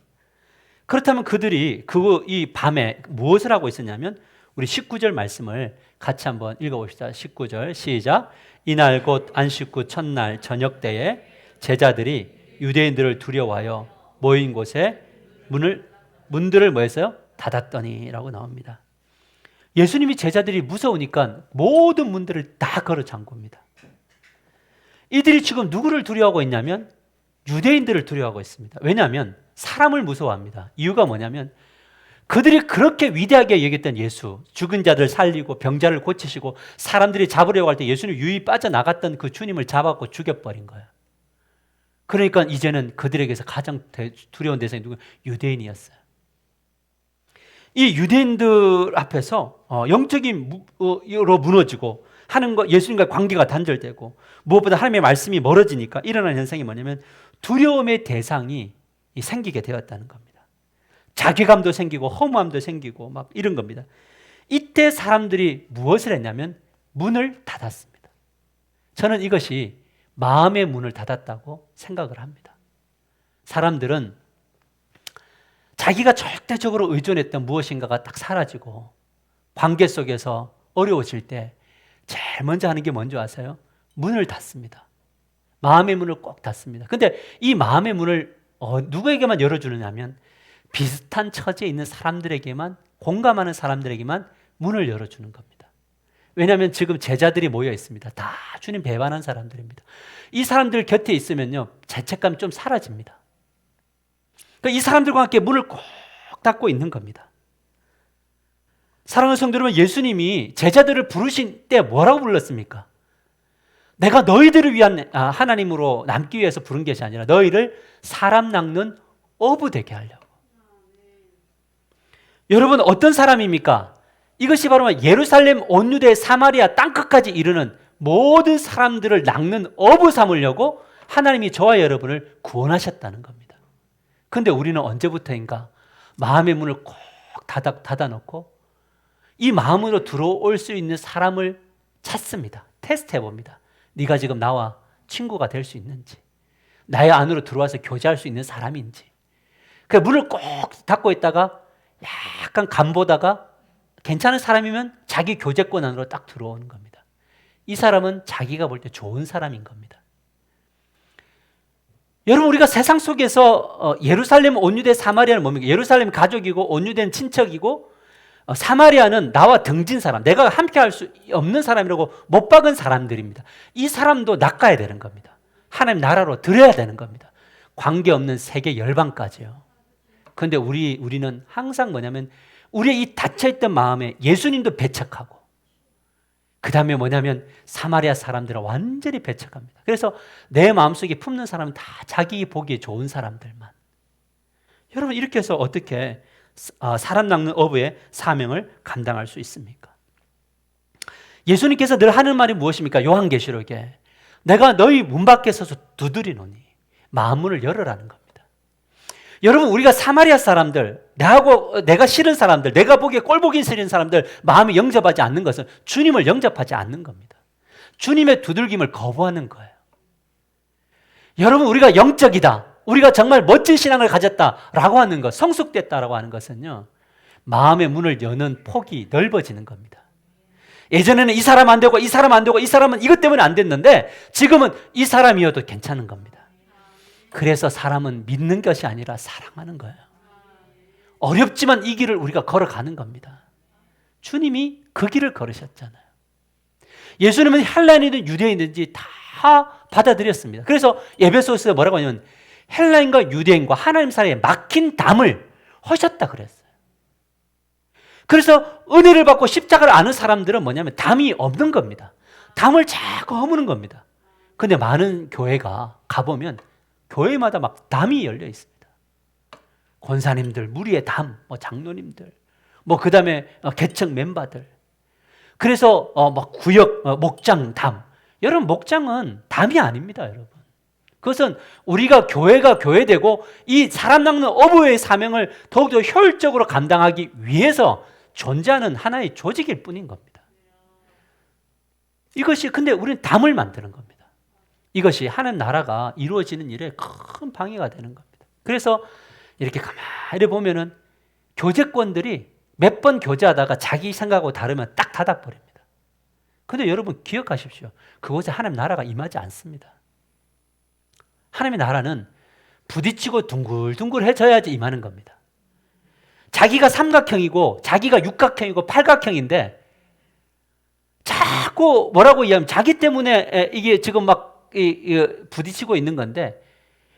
그렇다면 그들이 이 밤에 무엇을 하고 있었냐면 우리 19절 말씀을 같이 한번 읽어봅시다. 19절 시작. 이날 곧 안식 후 첫날 저녁 때에 제자들이 유대인들을 두려워하여 모인 곳에 문들을 뭐 했어요? 닫았더니 라고 나옵니다. 예수님이 제자들이 무서우니까 모든 문들을 다 걸어 잠굽니다. 이들이 지금 누구를 두려워하고 있냐면 유대인들을 두려워하고 있습니다. 왜냐하면 사람을 무서워합니다. 이유가 뭐냐면 그들이 그렇게 위대하게 여겼던 예수, 죽은 자들 살리고 병자를 고치시고 사람들이 잡으려고 할 때 예수님 유이 빠져나갔던 그 주님을 잡았고 죽여버린 거예요. 그러니까 이제는 그들에게서 가장 두려운 대상이 누구? 유대인이었어요. 이 유대인들 앞에서 영적인으로 무너지고 하는 예수님과 관계가 단절되고 무엇보다 하나님의 말씀이 멀어지니까 일어나는 현상이 뭐냐면 두려움의 대상이 생기게 되었다는 겁니다. 자괴감도 생기고 허무함도 생기고 막 이런 겁니다. 이때 사람들이 무엇을 했냐면 문을 닫았습니다. 저는 이것이 마음의 문을 닫았다고 생각을 합니다. 사람들은 자기가 절대적으로 의존했던 무엇인가가 딱 사라지고 관계 속에서 어려워질 때 제일 먼저 하는 게 뭔지 아세요? 문을 닫습니다. 마음의 문을 꼭 닫습니다. 근데 이 마음의 문을 누구에게만 열어주느냐 하면 비슷한 처지에 있는 사람들에게만, 공감하는 사람들에게만 문을 열어주는 겁니다. 왜냐하면 지금 제자들이 모여 있습니다. 다 주님 배반한 사람들입니다. 이 사람들 곁에 있으면요, 죄책감이 좀 사라집니다. 그러니까 이 사람들과 함께 문을 꼭 닫고 있는 겁니다. 사랑하는 성도 여러분, 예수님이 제자들을 부르신 때 뭐라고 불렀습니까? 내가 너희들을 위한 하나님으로 남기 위해서 부른 것이 아니라 너희를 사람 낚는 어부 되게 하려고. 여러분, 어떤 사람입니까? 이것이 바로 예루살렘, 온 유대, 사마리아 땅끝까지 이르는 모든 사람들을 낚는 어부 삼으려고 하나님이 저와 여러분을 구원하셨다는 겁니다. 그런데 우리는 언제부터인가 마음의 문을 꼭 닫아놓고 이 마음으로 들어올 수 있는 사람을 찾습니다. 테스트해 봅니다. 네가 지금 나와 친구가 될 수 있는지, 나의 안으로 들어와서 교제할 수 있는 사람인지. 그 문을 꼭 닫고 있다가 약간 간보다가 괜찮은 사람이면 자기 교제권 안으로 딱 들어오는 겁니다. 이 사람은 자기가 볼 때 좋은 사람인 겁니다. 여러분, 우리가 세상 속에서 예루살렘, 온유대, 사마리아는 뭡니까? 예루살렘 가족이고 온유대는 친척이고 사마리아는 나와 등진 사람, 내가 함께 할 수 없는 사람이라고 못 박은 사람들입니다. 이 사람도 낚아야 되는 겁니다. 하나님 나라로 들여야 되는 겁니다. 관계없는 세계 열방까지요. 그런데 우리는 항상 뭐냐면 우리의 이 닫혀있던 마음에 예수님도 배척하고 그 다음에 뭐냐면 사마리아 사람들을 완전히 배척합니다. 그래서 내 마음속에 품는 사람은 다 자기 보기에 좋은 사람들만. 여러분 이렇게 해서 어떻게 사람 낚는 어부의 사명을 감당할 수 있습니까? 예수님께서 늘 하는 말이 무엇입니까? 요한계시록에 내가 너희 문 밖에 서서 두드리노니 마음문을 열으라는 겁니다. 여러분 우리가 사마리아 사람들, 내가 싫은 사람들, 내가 보기에 꼴보기 싫은 사람들 마음이 영접하지 않는 것은 주님을 영접하지 않는 겁니다. 주님의 두들김을 거부하는 거예요. 여러분 우리가 영적이다, 우리가 정말 멋진 신앙을 가졌다라고 하는 것, 성숙됐다라고 하는 것은요, 마음의 문을 여는 폭이 넓어지는 겁니다. 예전에는 이 사람 안 되고 이 사람 안 되고 이 사람은 이것 때문에 안 됐는데 지금은 이 사람이어도 괜찮은 겁니다. 그래서 사람은 믿는 것이 아니라 사랑하는 거예요. 어렵지만 이 길을 우리가 걸어가는 겁니다. 주님이 그 길을 걸으셨잖아요. 예수님은 헬라인이든 유대인이든지 다 받아들였습니다. 그래서 에베소서에 뭐라고 하냐면 헬라인과 유대인과 하나님 사이에 막힌 담을 허셨다 그랬어요. 그래서 은혜를 받고 십자가를 아는 사람들은 뭐냐면 담이 없는 겁니다. 담을 자꾸 허무는 겁니다. 근데 많은 교회가 가보면 교회마다 막 담이 열려 있습니다. 권사님들, 무리의 담, 장로님들, 그 다음에 개척 멤버들. 그래서 막 구역, 목장, 담. 여러분 목장은 담이 아닙니다, 여러분. 그것은 우리가 교회가 교회되고 이 사람 낚는 어부의 사명을 더욱더 효율적으로 감당하기 위해서 존재하는 하나의 조직일 뿐인 겁니다. 이것이 근데 우리는 담을 만드는 겁니다. 이것이 하나님 나라가 이루어지는 일에 큰 방해가 되는 겁니다. 그래서 이렇게 가만히 보면은 교제권들이 몇 번 교제하다가 자기 생각하고 다르면 딱 닫아버립니다. 근데 여러분 기억하십시오. 그곳에 하나님 나라가 임하지 않습니다. 하나님의 나라는 부딪히고 둥글둥글해져야지 임하는 겁니다. 자기가 삼각형이고 자기가 육각형이고 팔각형인데 자꾸 뭐라고 이야기하면 자기 때문에 이게 지금 막 부딪히고 있는 건데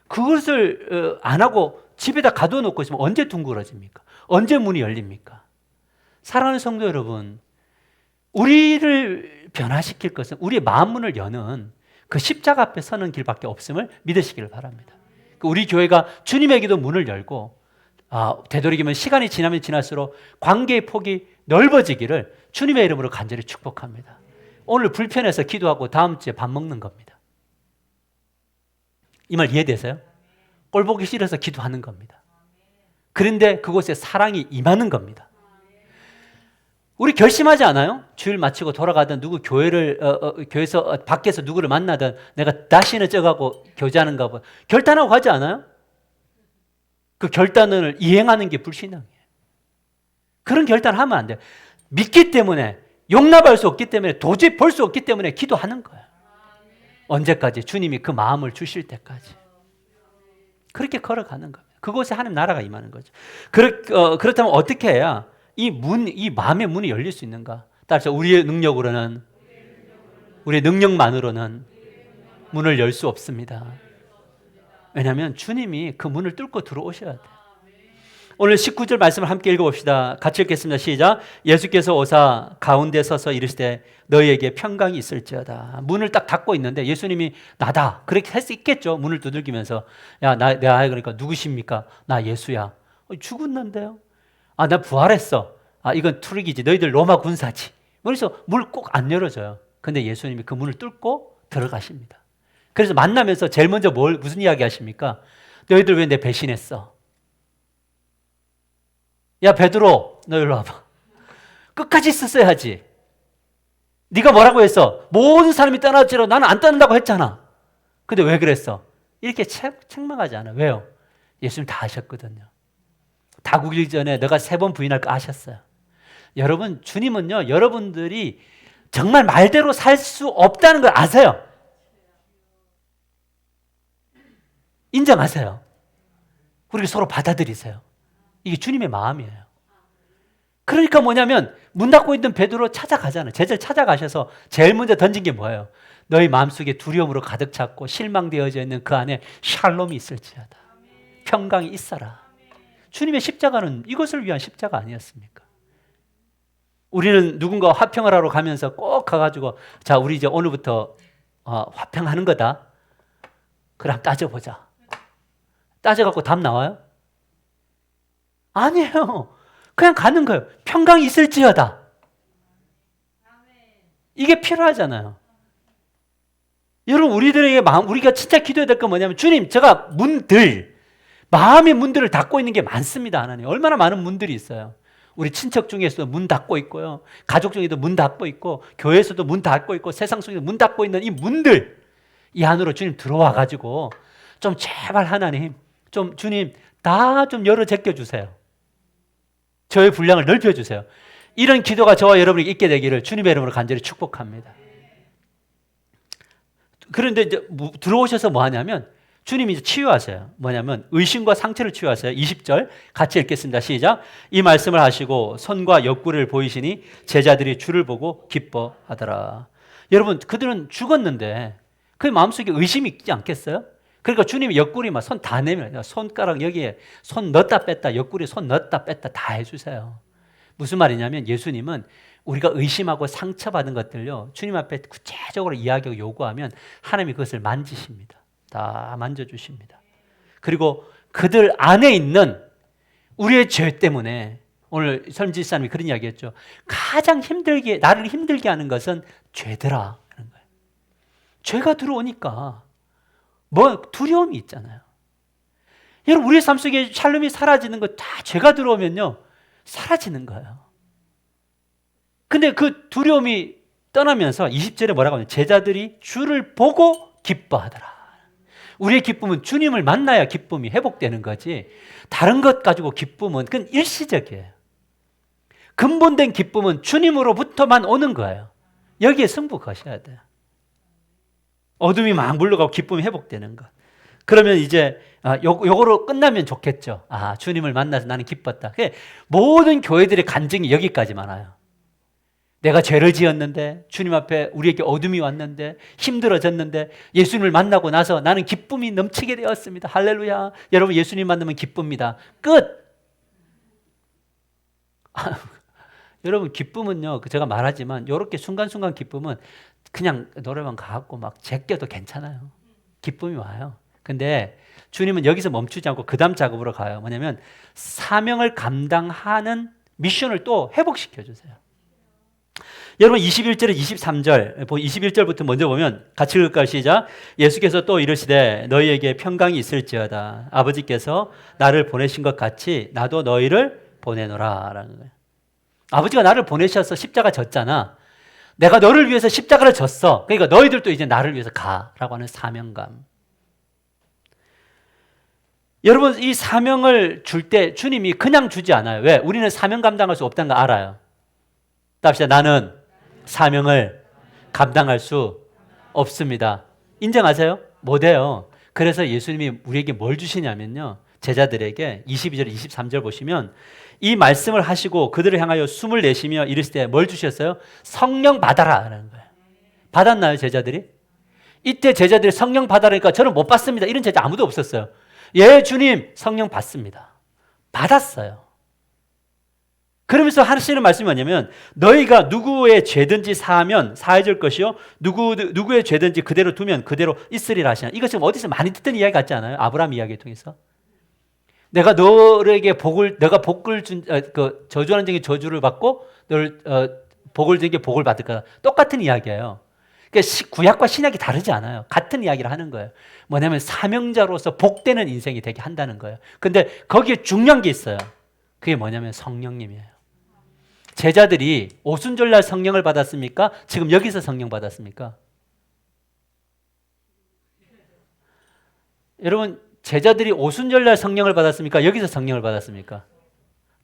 그것을 안 하고 집에다 가둬놓고 있으면 언제 둥그러집니까? 언제 문이 열립니까? 사랑하는 성도 여러분, 우리를 변화시킬 것은 우리의 마음 문을 여는 그 십자가 앞에 서는 길밖에 없음을 믿으시기를 바랍니다. 우리 교회가 주님에게도 문을 열고 되도록이면 시간이 지나면 지날수록 관계의 폭이 넓어지기를 주님의 이름으로 간절히 축복합니다. 오늘 불편해서 기도하고 다음 주에 밥 먹는 겁니다. 이 말 이해되세요? 꼴 보기 싫어서 기도하는 겁니다. 그런데 그곳에 사랑이 임하는 겁니다. 우리 결심하지 않아요? 주일 마치고 돌아가든 누구 교회를 교회에서 밖에서 누구를 만나든 내가 다시는 쪄가고 교제하는가 봐 결단하고 가지 않아요? 그 결단을 이행하는 게 불신앙이에요. 그런 결단을 하면 안 돼요. 믿기 때문에, 용납할 수 없기 때문에, 도저히 볼 수 없기 때문에 기도하는 거예요. 언제까지? 주님이 그 마음을 주실 때까지. 그렇게 걸어가는 겁니다. 그곳에 하나님 나라가 임하는 거죠. 그렇다면 어떻게 해야 이 마음의 문이 열릴 수 있는가? 따라서 우리의 능력으로는, 우리의 능력만으로는 문을 열 수 없습니다. 왜냐하면 주님이 그 문을 뚫고 들어오셔야 돼요. 오늘 19절 말씀을 함께 읽어봅시다. 같이 읽겠습니다. 시작. 예수께서 오사 가운데 서서 이르시되 너희에게 평강이 있을지어다. 문을 딱 닫고 있는데 예수님이 나다. 그렇게 할 수 있겠죠. 문을 두들기면서 내가 그러니까 누구십니까? 나 예수야. 죽었는데요. 나 부활했어. 이건 트릭이지. 너희들 로마 군사지. 그래서 문을 꼭 안 열어줘요. 근데 예수님이 그 문을 뚫고 들어가십니다. 그래서 만나면서 제일 먼저 무슨 이야기 하십니까? 너희들 왜 내 배신했어? 야 베드로 너 일로 와봐. 끝까지 있었어야지. 네가 뭐라고 했어? 모든 사람이 떠날지라도 나는 안 떠난다고 했잖아. 근데 왜 그랬어? 이렇게 책망하지 않아. 왜요? 예수님 다 아셨거든요. 다 구기기 전에 너가 3번 부인할 거 아셨어요. 여러분 주님은요 여러분들이 정말 말대로 살 수 없다는 걸 아세요. 인정하세요. 그리고 서로 받아들이세요. 이게 주님의 마음이에요. 그러니까 뭐냐면 문 닫고 있던 베드로 찾아가잖아요. 제자를 찾아가셔서 제일 먼저 던진 게 뭐예요? 너희 마음속에 두려움으로 가득 찼고 실망되어져 있는 그 안에 샬롬이 있을지어다. 평강이 있어라. 주님의 십자가는 이것을 위한 십자가 아니었습니까? 우리는 누군가 화평을 하러 가면서 꼭 가가지고 자, 우리 이제 오늘부터 화평하는 거다. 그럼 따져보자. 따져갖고 답 나와요? 아니에요. 그냥 가는 거예요. 평강이 있을지어다. 이게 필요하잖아요. 여러분, 우리들에게 우리가 진짜 기도해야 될 건 뭐냐면, 주님, 제가 마음의 문들을 닫고 있는 게 많습니다, 하나님. 얼마나 많은 문들이 있어요. 우리 친척 중에서도 문 닫고 있고요. 가족 중에도 문 닫고 있고, 교회에서도 문 닫고 있고, 세상 속에도 문 닫고 있는 이 문들, 이 안으로 주님 들어와가지고, 좀 제발 하나님, 좀 주님, 다 좀 열어 제껴주세요. 저의 분량을 넓혀주세요. 이런 기도가 저와 여러분이 있게 되기를 주님의 이름으로 간절히 축복합니다. 그런데 이제 들어오셔서 뭐 하냐면 주님이 이제 치유하세요. 뭐냐면 의심과 상처를 치유하세요. 20절 같이 읽겠습니다. 시작. 이 말씀을 하시고 손과 옆구리를 보이시니 제자들이 주를 보고 기뻐하더라. 여러분, 그들은 죽었는데 그 마음속에 의심이 있지 않겠어요? 그러니까 주님이 옆구리 막 손 다 내면 손가락 여기에 손 넣었다 뺐다 옆구리 손 넣었다 뺐다 다 해주세요. 무슨 말이냐면 예수님은 우리가 의심하고 상처받은 것들요, 주님 앞에 구체적으로 이야기하고 요구하면 하나님이 그것을 만지십니다. 다 만져주십니다. 그리고 그들 안에 있는 우리의 죄 때문에 오늘 선지자님이 그런 이야기했죠. 가장 나를 힘들게 하는 것은 죄더라. 그런 거예요. 죄가 들어오니까 뭐 두려움이 있잖아요. 여러분, 우리의 삶 속에 샬롬이 사라지는 거 다 죄가 들어오면요 사라지는 거예요. 근데 그 두려움이 떠나면서 20절에 뭐라고 하냐면 제자들이 주를 보고 기뻐하더라. 우리의 기쁨은 주님을 만나야 기쁨이 회복되는 거지, 다른 것 가지고 기쁨은 그건 일시적이에요. 근본된 기쁨은 주님으로부터만 오는 거예요. 여기에 승부 거셔야 돼요. 어둠이 막 물러가고 기쁨이 회복되는 것. 그러면 이제 요거로 끝나면 좋겠죠. 주님을 만나서 나는 기뻤다. 모든 교회들의 간증이 여기까지만 와요. 내가 죄를 지었는데 주님 앞에 우리에게 어둠이 왔는데 힘들어졌는데 예수님을 만나고 나서 나는 기쁨이 넘치게 되었습니다. 할렐루야. 여러분, 예수님 만나면 기쁩니다. 끝. 여러분, 기쁨은요, 제가 말하지만 이렇게 순간순간 기쁨은 그냥 노래방 가갖고 막 제껴도 괜찮아요. 기쁨이 와요. 근데 주님은 여기서 멈추지 않고 그 다음 작업으로 가요. 뭐냐면 사명을 감당하는 미션을 또 회복시켜 주세요. 여러분, 21절에 23절, 21절부터 먼저 보면 같이 읽을까요? 시작. 예수께서 또 이르시되 너희에게 평강이 있을지어다. 아버지께서 나를 보내신 것 같이 나도 너희를 보내노라 라는 거예요. 아버지가 나를 보내셔서 십자가 졌잖아. 내가 너를 위해서 십자가를 졌어. 그러니까 너희들도 이제 나를 위해서 가라고 하는 사명감. 여러분, 이 사명을 줄 때 주님이 그냥 주지 않아요. 왜? 우리는 사명 감당할 수 없다는 거 알아요. 답시다. 나는 사명을 감당할 수 없습니다. 인정하세요? 못해요. 그래서 예수님이 우리에게 뭘 주시냐면요, 제자들에게 22절 23절 보시면 이 말씀을 하시고 그들을 향하여 숨을 내쉬며 이르실 때 뭘 주셨어요? 성령 받아라 라는 거예요. 받았나요, 제자들이? 이때 제자들이 성령 받아라니까 저는 못 받습니다, 이런 제자 아무도 없었어요. 예, 주님, 성령 받습니다. 받았어요. 그러면서 하시는 말씀이 뭐냐면 너희가 누구의 죄든지 사해줄 것이요 누구의 죄든지 그대로 두면 그대로 있으리라 하시나. 이거 지금 어디서 많이 듣던 이야기 같지 않아요? 아브라함 이야기를 통해서. 내가 너에게 내가 복을 저주하는 자에게 저주를 받고 너를 복을 준 게 복을 받을 거다. 똑같은 이야기예요. 그러니까 구약과 신약이 다르지 않아요. 같은 이야기를 하는 거예요. 뭐냐면 사명자로서 복되는 인생이 되게 한다는 거예요. 근데 거기에 중요한 게 있어요. 그게 뭐냐면 성령님이에요. 제자들이 오순절날 성령을 받았습니까? 지금 여기서 성령 받았습니까? 여러분, 제자들이 오순절날 성령을 받았습니까? 여기서 성령을 받았습니까?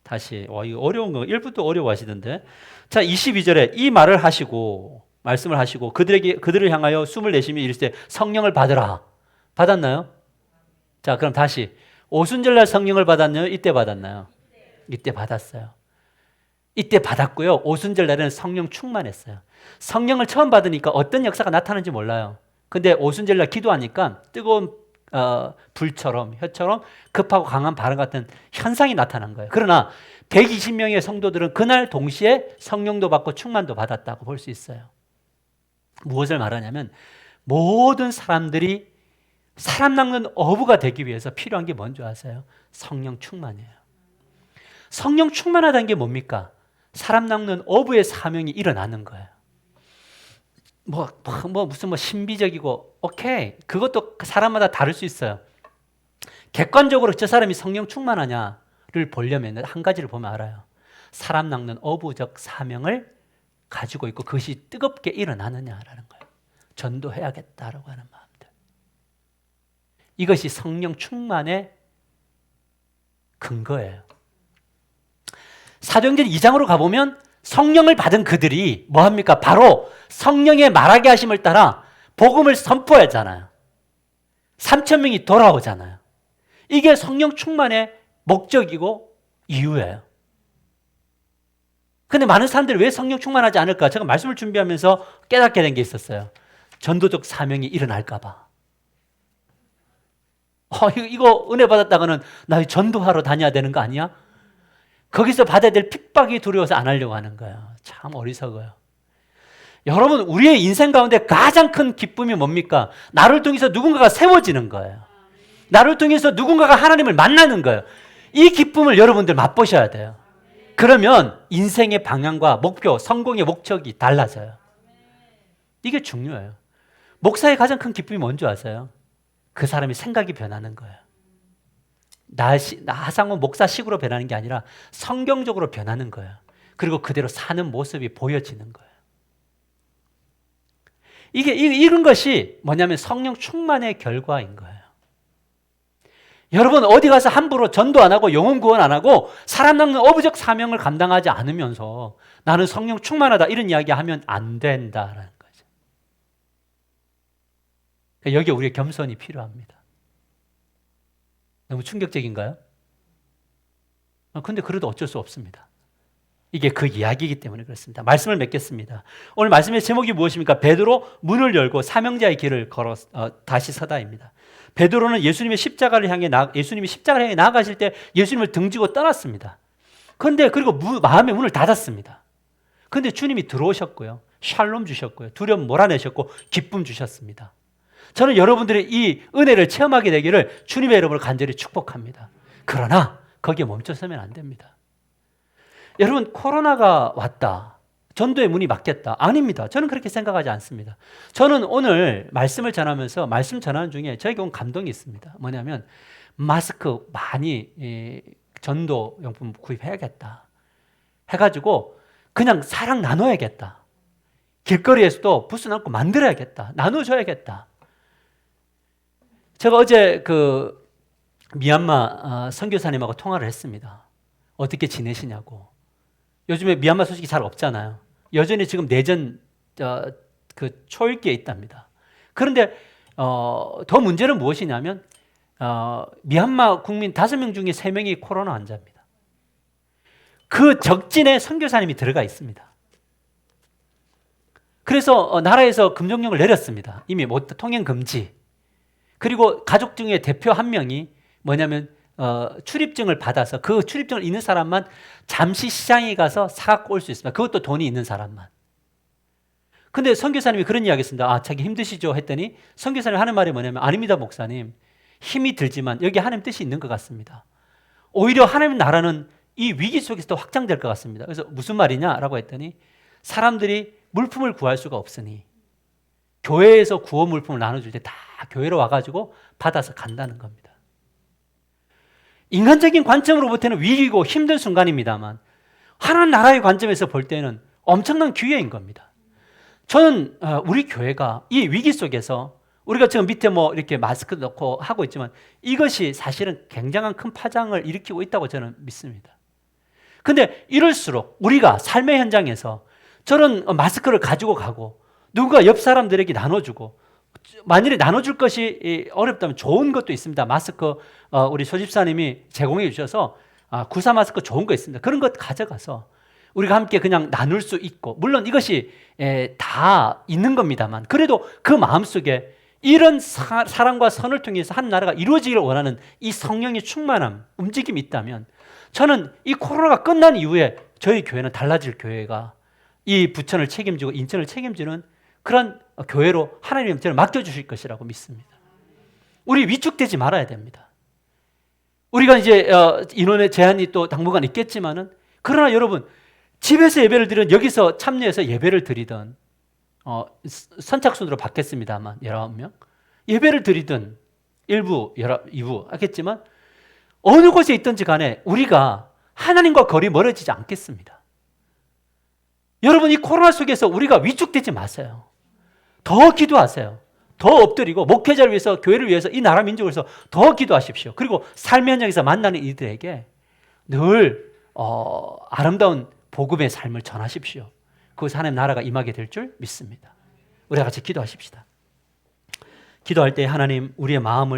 다시. 이거 어려운 거 1부터 어려워하시던데. 자, 22절에 이 말씀을 하시고 그들을 향하여 숨을 내쉬며 이르시되 성령을 받으라. 받았나요? 자, 그럼 다시. 오순절날 성령을 받았나요? 이때 받았나요? 이때 받았어요. 이때 받았고요. 오순절날에는 성령 충만했어요. 성령을 처음 받으니까 어떤 역사가 나타나는지 몰라요. 근데 오순절날 기도하니까 뜨거운 불처럼 혀처럼 급하고 강한 발음 같은 현상이 나타난 거예요. 그러나 120명의 성도들은 그날 동시에 성령도 받고 충만도 받았다고 볼 수 있어요. 무엇을 말하냐면 모든 사람들이 사람 낚는 어부가 되기 위해서 필요한 게 뭔지 아세요? 성령 충만이에요. 성령 충만하다는 게 뭡니까? 사람 낚는 어부의 사명이 일어나는 거예요. 무슨 신비적이고, 오케이. 그것도 사람마다 다를 수 있어요. 객관적으로 저 사람이 성령 충만하냐를 보려면 한 가지를 보면 알아요. 사람 낚는 어부적 사명을 가지고 있고 그것이 뜨겁게 일어나느냐라는 거예요. 전도해야겠다라고 하는 마음들. 이것이 성령 충만의 근거예요. 사도행전 2장으로 가보면 성령을 받은 그들이 뭐합니까? 바로 성령의 말하게 하심을 따라 복음을 선포하잖아요. 3,000명이 돌아오잖아요. 이게 성령 충만의 목적이고 이유예요. 근데 많은 사람들이 왜 성령 충만하지 않을까? 제가 말씀을 준비하면서 깨닫게 된 게 있었어요. 전도적 사명이 일어날까 봐. 이거 은혜 받았다가는 나 전도하러 다녀야 되는 거 아니야? 거기서 받아야 될 핍박이 두려워서 안 하려고 하는 거예요. 참 어리석어요. 여러분, 우리의 인생 가운데 가장 큰 기쁨이 뭡니까? 나를 통해서 누군가가 세워지는 거예요. 나를 통해서 누군가가 하나님을 만나는 거예요. 이 기쁨을 여러분들 맛보셔야 돼요. 그러면 인생의 방향과 목표, 성공의 목적이 달라져요. 이게 중요해요. 목사의 가장 큰 기쁨이 뭔지 아세요? 그 사람이 생각이 변하는 거예요. 하상훈 목사식으로 변하는 게 아니라 성경적으로 변하는 거예요. 그리고 그대로 사는 모습이 보여지는 거예요. 이런 것이 뭐냐면 성령 충만의 결과인 거예요. 여러분 어디 가서 함부로 전도 안 하고 영혼 구원 안 하고 사람 낚는 어부적 사명을 감당하지 않으면서 나는 성령 충만하다 이런 이야기 하면 안 된다라는 거죠. 여기에 우리의 겸손이 필요합니다. 너무 충격적인가요? 근데 그래도 어쩔 수 없습니다. 이게 그 이야기이기 때문에 그렇습니다. 말씀을 맺겠습니다. 오늘 말씀의 제목이 무엇입니까? 베드로 문을 열고 사명자의 길을 걸어 다시 서다입니다. 베드로는 예수님이 십자가를 향해 나아가실 때 예수님을 등지고 떠났습니다. 그런데 그리고 마음의 문을 닫았습니다. 그런데 주님이 들어오셨고요. 샬롬 주셨고요. 두려움 몰아내셨고 기쁨 주셨습니다. 저는 여러분들이 이 은혜를 체험하게 되기를 주님의 이름으로 간절히 축복합니다. 그러나 거기에 멈춰서면 안 됩니다. 여러분 코로나가 왔다. 전도의 문이 막혔다. 아닙니다. 저는 그렇게 생각하지 않습니다. 저는 오늘 말씀을 전하면서 말씀 전하는 중에 저에게 온 감동이 있습니다. 뭐냐면 마스크 많이 전도 용품 구입해야겠다. 해가지고 그냥 사랑 나눠야겠다. 길거리에서도 부스 남고 만들어야겠다. 나눠줘야겠다. 제가 어제 미얀마 선교사님하고 통화를 했습니다. 어떻게 지내시냐고. 요즘에 미얀마 소식이 잘 없잖아요. 여전히 지금 내전 초읽기에 있답니다. 그런데 더 문제는 무엇이냐면 미얀마 국민 5명 중에 3명이 코로나 환자입니다. 그 적진에 선교사님이 들어가 있습니다. 그래서 나라에서 금종령을 내렸습니다. 이미 통행 금지. 그리고 가족 중에 대표 한 명이 뭐냐면 출입증을 받아서 그 출입증을 있는 사람만 잠시 시장에 가서 사갖고 올 수 있습니다. 그것도 돈이 있는 사람만. 근데 선교사님이 그런 이야기 했습니다. 자기 힘드시죠? 했더니 선교사님이 하는 말이 뭐냐면 아닙니다 목사님. 힘이 들지만 여기 하나님 뜻이 있는 것 같습니다. 오히려 하나님 나라는 이 위기 속에서 더 확장될 것 같습니다. 그래서 무슨 말이냐라고 했더니 사람들이 물품을 구할 수가 없으니 교회에서 구호 물품을 나눠줄 때 다 교회로 와가지고 받아서 간다는 겁니다. 인간적인 관점으로 볼 때는 위기고 힘든 순간입니다만 하나님 나라의 관점에서 볼 때는 엄청난 기회인 겁니다. 저는 우리 교회가 이 위기 속에서 우리가 지금 밑에 이렇게 마스크 넣고 하고 있지만 이것이 사실은 굉장한 큰 파장을 일으키고 있다고 저는 믿습니다. 근데 이럴수록 우리가 삶의 현장에서 저런 마스크를 가지고 가고 누군가 옆 사람들에게 나눠주고 만일에 나눠줄 것이 어렵다면 좋은 것도 있습니다. 마스크 우리 소집사님이 제공해 주셔서 구사 마스크 좋은 거 있습니다. 그런 것 가져가서 우리가 함께 그냥 나눌 수 있고 물론 이것이 다 있는 겁니다만 그래도 그 마음속에 이런 사랑과 선을 통해서 한 나라가 이루어지기를 원하는 이 성령의 충만함, 움직임이 있다면 저는 이 코로나가 끝난 이후에 저희 교회는 달라질 교회가 이 부천을 책임지고 인천을 책임지는 그런 교회로 하나님이 저를 맡겨주실 것이라고 믿습니다. 우리 위축되지 말아야 됩니다. 우리가 이제 인원의 제한이 또 당분간 있겠지만은 그러나 여러분 집에서 예배를 드리든 여기서 참여해서 예배를 드리든 선착순으로 받겠습니다만 19명 예배를 드리든 일부, 2부 하겠지만 어느 곳에 있든지 간에 우리가 하나님과 거리 멀어지지 않겠습니다. 여러분 이 코로나 속에서 우리가 위축되지 마세요. 더 기도하세요. 더 엎드리고 목회자를 위해서 교회를 위해서 이 나라 민족을 위해서 더 기도하십시오. 그리고 삶의 현장에서 만나는 이들에게 늘 아름다운 복음의 삶을 전하십시오. 그것이 하나님 나라가 임하게 될 줄 믿습니다. 우리 같이 기도하십시다. 기도할 때 하나님 우리의 마음을